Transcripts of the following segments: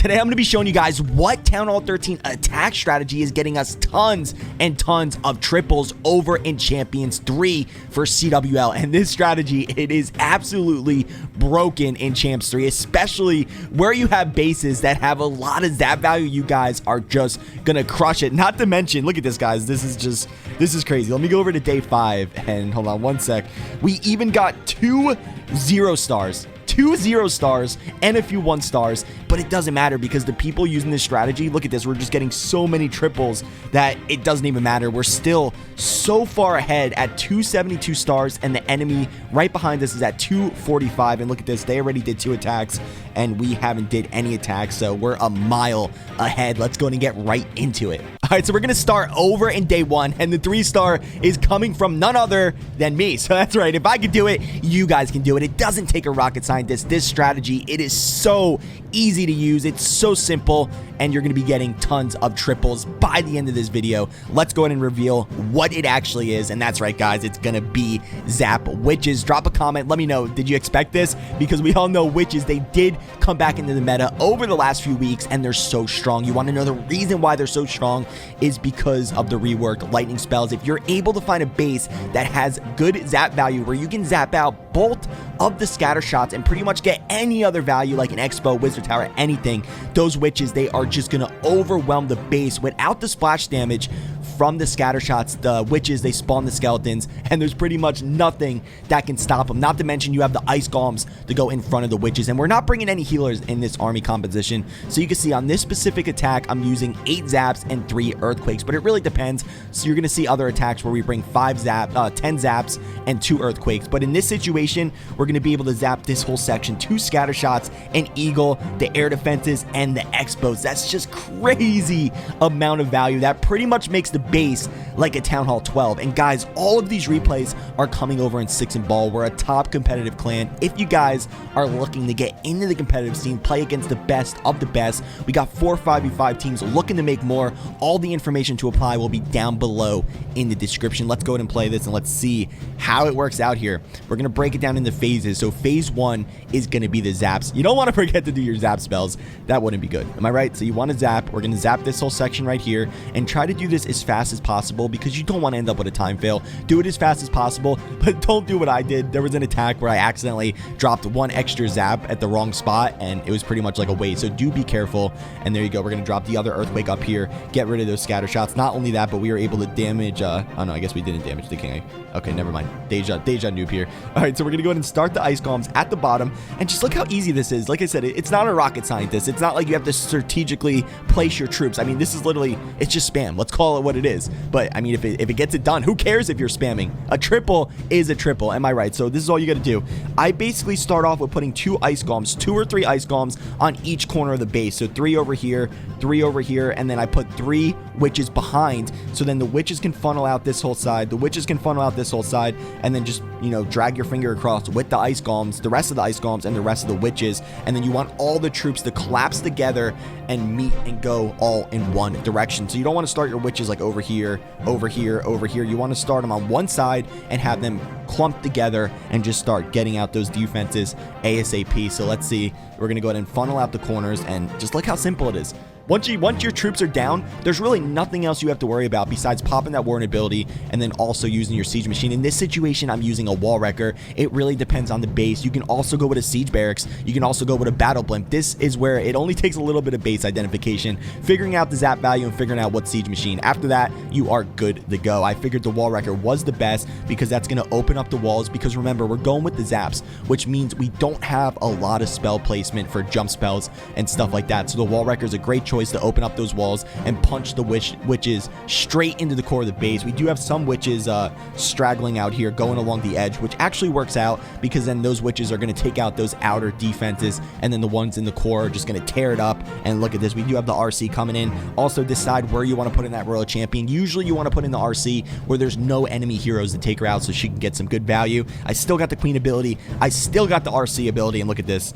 Today I'm going to be showing you guys what Town Hall 13 attack strategy is getting us tons and tons of triples over in Champions 3 for CWL. And this strategy, it is absolutely broken in Champs 3, especially where you have bases that have a lot of zap value. You guys are just going to crush it. Not to mention, look at this, guys. This is crazy. Let me go over to day 5 and hold on one sec. We even got 2 0 stars. 2 0 stars and a few 1 stars, but it doesn't matter because the people using this strategy, look at this, we're just getting so many triples that it doesn't even matter. We're still so far ahead at 272 stars, and the enemy right behind us is at 245. And look at this, they already did 2 attacks and we haven't did any attacks, so we're a mile ahead. Let's go and get right into it. All right, so we're gonna start over in day 1, and the 3-star is coming from none other than me. So that's right, if I can do it, you guys can do it. It doesn't take a rocket scientist. This strategy, it is so easy to use, it's so simple, and you're gonna be getting tons of triples by the end of this video. Let's go ahead and reveal what it actually is, and that's right, guys, it's gonna be Zap Witches. Drop a comment, let me know, did you expect this? Because we all know witches, they did come back into the meta over the last few weeks, and they're so strong. You want to know the reason why they're so strong is because of the reworked lightning spells. If you're able to find a base that has good zap value where you can zap out both of the scatter shots and pretty much get any other value like an expo, wizard tower, anything, those witches, they are just gonna overwhelm the base without the splash damage from the scatter shots. The witches, they spawn the skeletons, and there's pretty much nothing that can stop them. Not to mention you have the ice golems to go in front of the witches, and we're not bringing any healers in this army composition. So you can see on this specific attack, I'm using 8 zaps and 3 earthquakes, but it really depends. So you're gonna see other attacks where we bring 10 zaps and 2 earthquakes. But in this situation, we're gonna be able to zap this whole section, 2 scatter shots, an eagle, the air defenses, and the expos. That's just crazy amount of value. That pretty much makes the base like a Town Hall 12. And guys, all of these replays are coming over in 6 and Ball. We're a top competitive clan. If you guys are looking to get into the competitive scene, play against the best of the best, we got 4 5v5 teams looking to make more. All the information to apply will be down below in the description. Let's go ahead and play this and let's see how it works out here. We're gonna break it down into phases. So phase 1 is gonna be the zaps. You don't want to forget to do your zap spells. That wouldn't be good. Am I right? So you want to zap. We're gonna zap this whole section right here and try to do this as fast as possible because you don't want to end up with a time fail. Do it as fast as possible, but don't do what I did. There was an attack where I accidentally dropped 1 extra zap at the wrong spot, and it was pretty much like a waste. So do be careful. And there you go. We're gonna drop the other earthquake up here, get rid of those scatter shots. Not only that, but we were able to damage oh no, I guess we didn't damage the king. Okay, never mind. Deja noob here. All right, so we're gonna go ahead and start the ice golems at the bottom, and just look how easy this is. Like I said, it's not a rocket scientist. It's not like you have to strategically place your troops. I mean, this is literally, it's just spam. Let's call it what it is. But I mean, if it gets it done, who cares if you're spamming? A triple is a triple. Am I right? So this is all you got to do. I basically start off with putting 2 ice golems, 2 or 3 ice golems on each corner of the base. So 3 over here, 3 over here, and then I put 3 witches behind. So then the witches can funnel out this whole side. The witches can funnel out this whole side, and then just, you know, drag your finger across with the ice golems, the rest of the ice golems, and the rest of the witches. And then you want all the troops to collapse together and meet and go all in one direction. So you don't want to start your witches like over here, over here, over here. You want to start them on one side and have them clumped together and just start getting out those defenses ASAP. So let's see. We're going to go ahead and funnel out the corners, and just look how simple it is. Once your troops are down, there's really nothing else you have to worry about besides popping that warren ability and then also using your siege machine. In this situation, I'm using a wall wrecker. It really depends on the base. You can also go with a siege barracks. You can also go with a battle blimp. This is where it only takes a little bit of base identification, figuring out the zap value and figuring out what siege machine. After that, you are good to go. I figured the wall wrecker was the best because that's going to open up the walls, because remember, we're going with the zaps, which means we don't have a lot of spell placement for jump spells and stuff like that. So the wall wrecker is a great choice to open up those walls and punch the witches straight into the core of the base. We do have some witches straggling out here, going along the edge, which actually works out because then those witches are going to take out those outer defenses, and then the ones in the core are just going to tear it up. And look at this, we do have the RC coming in. Also decide where you want to put in that royal champion. Usually you want to put in the RC where there's no enemy heroes to take her out so she can get some good value. I still got the queen ability, I still got the RC ability, and look at this.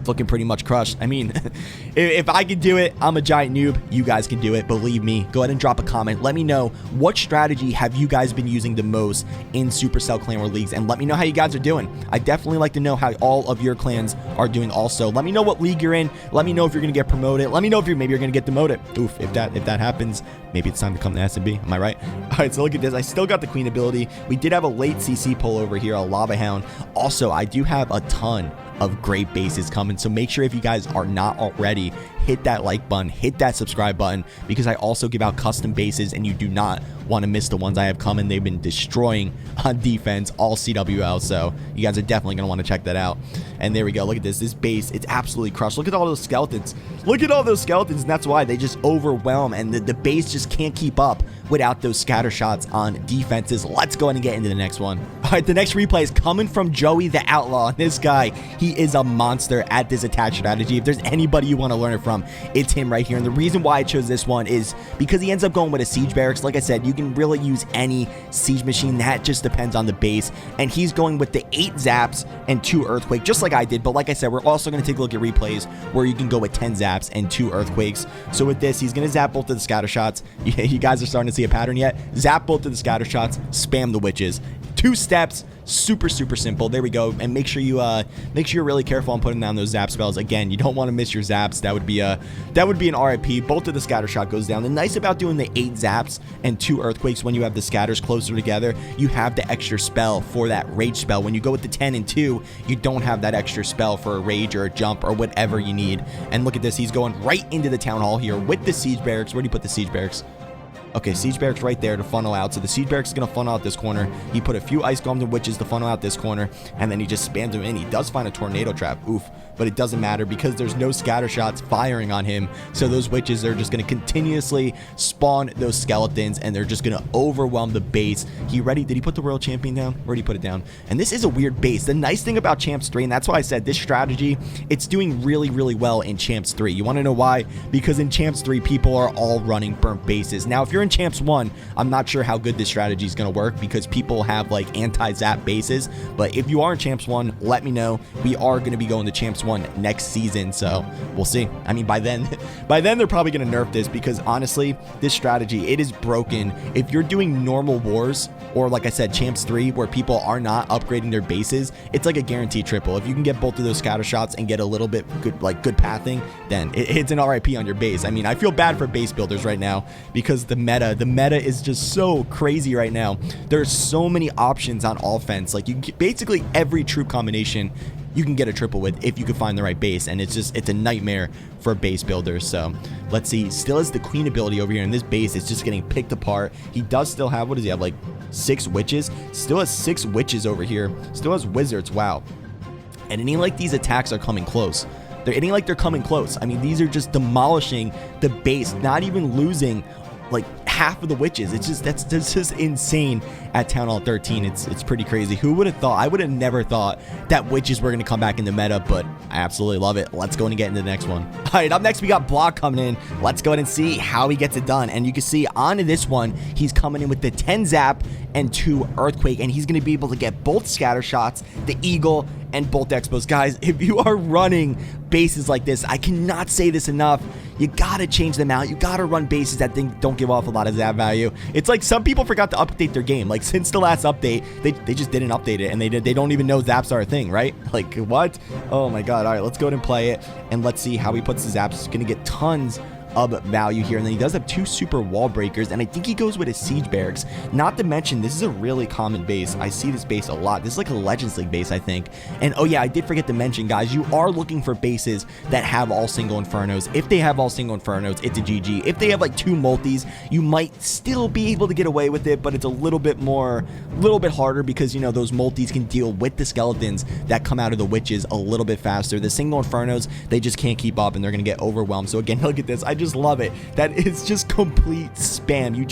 looking pretty much crushed. I mean, if I can do it, I'm a giant noob. You guys can do it. Believe me. Go ahead and drop a comment. Let me know what strategy have you guys been using the most in Supercell Clan War Leagues, and let me know how you guys are doing. I definitely like to know how all of your clans are doing also. Let me know what league you're in. Let me know if you're going to get promoted. Let me know if maybe you're going to get demoted. Oof, if that happens, maybe it's time to come to S&B. Am I right? All right, so look at this. I still got the Queen ability. We did have a late CC pull over here, a Lava Hound. Also, I do have a ton of great bases coming, so make sure if you guys are not already, hit that like button, hit that subscribe button, because I also give out custom bases and you do not want to miss the ones I have coming. They've been destroying on defense, all CWL, so you guys are definitely going to want to check that out. And there we go. Look at this base, it's absolutely crushed. Look at all those skeletons. Look at all those skeletons, and that's why they just overwhelm, and the base just can't keep up without those scatter shots on defenses. Let's go ahead and get into the next one. All right, the next replay is coming from Joey the Outlaw. This guy, he is a monster at this attack strategy. If there's anybody you want to learn it from, it's him right here. And the reason why I chose this one is because he ends up going with a siege barracks. Like I said, you can really use any siege machine. That just depends on the base. And he's going with the 8 zaps and 2 earthquake, just like I did. But like I said, we're also going to take a look at replays where you can go with 10 zaps and 2 earthquakes. So with this, he's going to zap both of the scatter shots. You guys are starting to see a pattern yet. Zap both of the scatter shots, spam the witches. 2 steps, super simple. There we go. And make sure you're really careful on putting down those zap spells. Again, you don't want to miss your zaps. That would be an RIP. Both of the scatter shot goes down. The nice about doing the 8 zaps and 2 earthquakes, when you have the scatters closer together, you have the extra spell for that rage spell. When you go with the 10 and 2, you don't have that extra spell for a rage or a jump or whatever you need. And look at this, he's going right into the town hall here with the siege barracks. Where do you put the siege barracks? Okay, siege barracks right there to funnel out. So the siege barracks is going to funnel out this corner. He put a few ice golems and witches to funnel out this corner, and then he just spams them in. He does find a tornado trap. Oof. But it doesn't matter because there's no scatter shots firing on him. So those witches are just going to continuously spawn those skeletons, and they're just going to overwhelm the base. He ready? Did he put the Royal Champion down? Where did he put it down? And this is a weird base. The nice thing about Champs 3, and that's why I said this strategy, it's doing really well in Champs 3. You want to know why? Because in Champs 3, people are all running burnt bases. Now, if you're in Champs 1, I'm not sure how good this strategy is going to work because people have like anti-zap bases. But if you are in Champs 1, let me know. We are going to be going to Champs 1 next season, so we'll see. I mean, by then they're probably going to nerf this because honestly, this strategy, it is broken. If you're doing normal wars or like I said, Champs 3, where people are not upgrading their bases, it's like a guaranteed triple. If you can get both of those scatter shots and get a little bit good pathing, then it's an RIP on your base. I mean, I feel bad for base builders right now because the meta is just so crazy right now. There's so many options on offense. Like, you can basically every troop combination you can get a triple with if you can find the right base, and it's a nightmare for base builders. So let's see, still has the queen ability over here, and this base is just getting picked apart. He does still have, what does he have, like 6 witches? Still has 6 witches over here, still has wizards. Wow. And it ain't like these attacks are coming close. It ain't like they're coming close. I mean, these are just demolishing the base, not even losing like half of the witches. It's just that's just insane at Town Hall 13. It's pretty crazy. Who would have thought? I would have never thought that witches were going to come back in the meta, but I absolutely love it. Let's go and get into the next one. All right, up next we got Block coming in. Let's go ahead and see how he gets it done. And you can see on this one, he's coming in with the 10 zap and 2 earthquake, and he's going to be able to get both scatter shots, the eagle, and bolt expos. Guys, if you are running bases like this, I cannot say this enough, you gotta change them out. You gotta run bases that don't give off a lot of zap value. It's like some people forgot to update their game. Like, since the last update, they just didn't update it, and they don't even know zaps are a thing, right? Like, what? Oh my god. All right, let's go ahead and play it, and let's see how he puts the zaps. He's gonna get tons of value here, and then he does have 2 super wall breakers, and I think he goes with his siege barracks. Not to mention, this is a really common base. I see this base a lot. This is like a Legends League base, I think. And oh yeah, I did forget to mention, guys, you are looking for bases that have all single infernos. If they have all single infernos, it's a GG. If they have like 2 multis, you might still be able to get away with it, but it's a little bit harder because, you know, those multis can deal with the skeletons that come out of the witches a little bit faster. The single infernos, they just can't keep up, and they're gonna get overwhelmed. So again, look at this. I just love it. That is just complete spam. You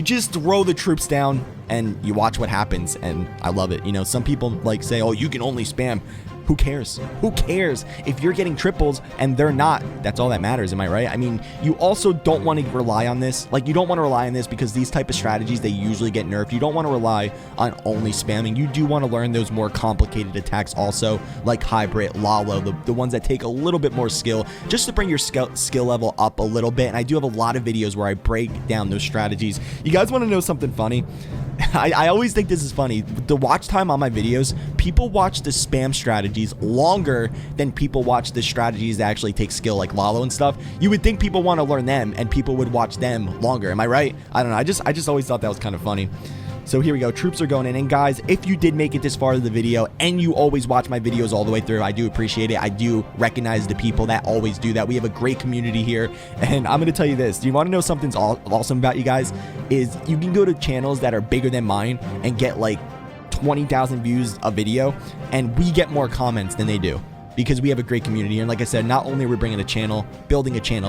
just throw the troops down and you watch what happens, and I love it. You know, some people like say, oh, you can only spam who cares? Who cares if you're getting triples and they're not? That's all that matters, am I right? I mean, you also don't want to rely on this. Like, you don't want to rely on this because these type of strategies, they usually get nerfed. You don't want to rely on only spamming. You do want to learn those more complicated attacks also, like Hybrid, Outlaw, the ones that take a little bit more skill, just to bring your skill level up a little bit. And I do have a lot of videos where I break down those strategies. You guys want to know something funny? I always think this is funny. The watch time on my videos, people watch the spam strategies longer than people watch the strategies that actually take skill, like Lalo and stuff. You would think people want to learn them and people would watch them longer. Am I right? I don't know. I just always thought that was kind of funny. So here we go. Troops are going in. And guys, if you did make it this far in the video and you always watch my videos all the way through, I do appreciate it. I do recognize the people that always do that. We have a great community here. And I'm going to tell you this. Do you want to know something's awesome about you guys? Is you can go to channels that are bigger than mine and get like 20,000 views a video, and we get more comments than they do, because we have a great community. And like I said, not only are we building a channel,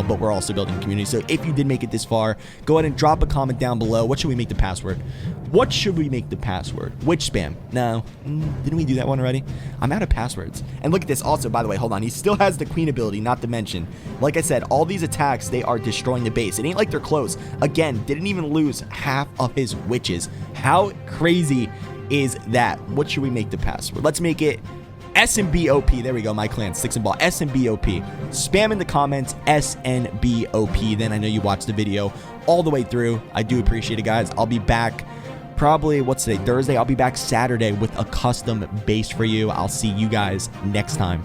but we're also building a community. So if you did make it this far, go ahead and drop a comment down below. What should we make the password? What should we make the password? Which spam? No, didn't we do that one already? I'm out of passwords. And look at this also, by the way, hold on. He still has the queen ability, not to mention. Like I said, all these attacks, they are destroying the base. It ain't like they're close. Again, didn't even lose half of his witches. How crazy is that? What should we make the password? Let's make it SNBOP. There we go, my clan, Sticks and Ball. SNBOP. Spam in the comments, SNBOP. Then I know you watched the video all the way through. I do appreciate it, guys. I'll be back probably, what's today? Thursday. I'll be back Saturday with a custom base for you. I'll see you guys next time.